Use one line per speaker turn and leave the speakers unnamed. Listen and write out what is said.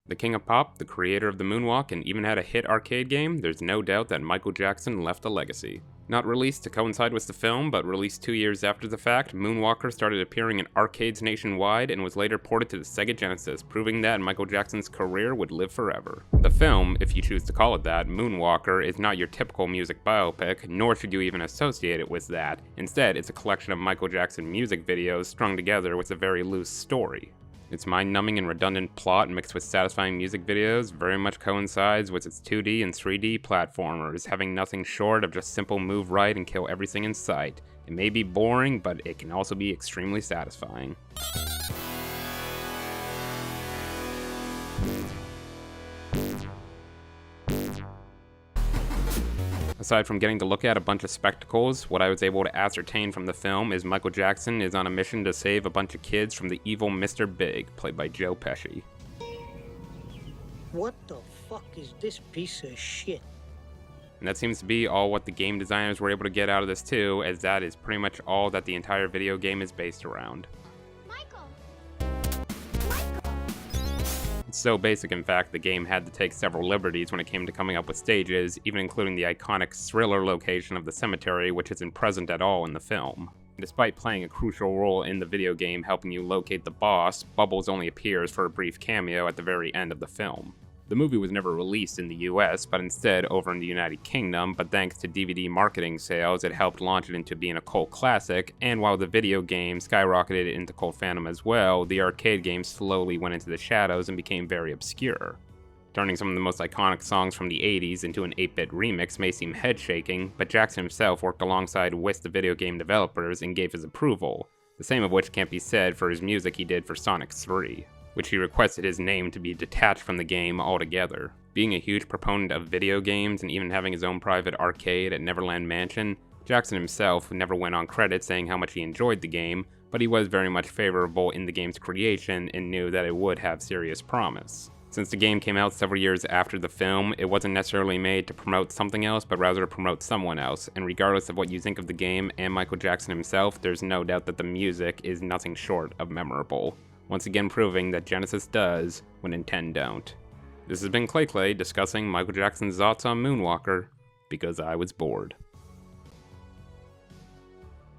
The King of Pop, the creator of the Moonwalk, and even had a hit arcade game, there's no doubt that Michael Jackson left a legacy. Not released to coincide with the film, but released 2 years after the fact, Moonwalker started appearing in arcades nationwide and was later ported to the Sega Genesis, proving that Michael Jackson's career would live forever. The film, if you choose to call it that, Moonwalker, is not your typical music biopic, nor should you even associate it with that. Instead, it's a collection of Michael Jackson music videos strung together with a very loose story. Its mind-numbing and redundant plot mixed with satisfying music videos very much coincides with its 2D and 3D platformers, having nothing short of just simple move right and kill everything in sight. It may be boring, but it can also be extremely satisfying. Aside from getting to look at a bunch of spectacles, what I was able to ascertain from the film is Michael Jackson is on a mission to save a bunch of kids from the evil Mr. Big, played by Joe Pesci.
What the fuck is this piece of shit?
And that seems to be all what the game designers were able to get out of this too, as that is pretty much all that the entire video game is based around. It's so basic, in fact, the game had to take several liberties when it came to coming up with stages, even including the iconic Thriller location of the cemetery, which isn't present at all in the film. Despite playing a crucial role in the video game helping you locate the boss, Bubbles only appears for a brief cameo at the very end of the film. The movie was never released in the US, but instead over in the United Kingdom, but thanks to DVD marketing sales, it helped launch it into being a cult classic, and while the video game skyrocketed into cult fandom as well, the arcade game slowly went into the shadows and became very obscure. Turning some of the most iconic songs from the 80s into an 8-bit remix may seem head-shaking, but Jackson himself worked alongside with the video game developers and gave his approval, the same of which can't be said for his music he did for Sonic 3. Which he requested his name to be detached from the game altogether. Being a huge proponent of video games and even having his own private arcade at Neverland Mansion, Jackson himself never went on credit saying how much he enjoyed the game, but he was very much favorable in the game's creation and knew that it would have serious promise. Since the game came out several years after the film, it wasn't necessarily made to promote something else, but rather to promote someone else, and regardless of what you think of the game and Michael Jackson himself, there's no doubt that the music is nothing short of memorable. Once again proving that Genesis does when Nintendo don't. This has been Clay discussing Michael Jackson's thoughts on Moonwalker, because I was bored.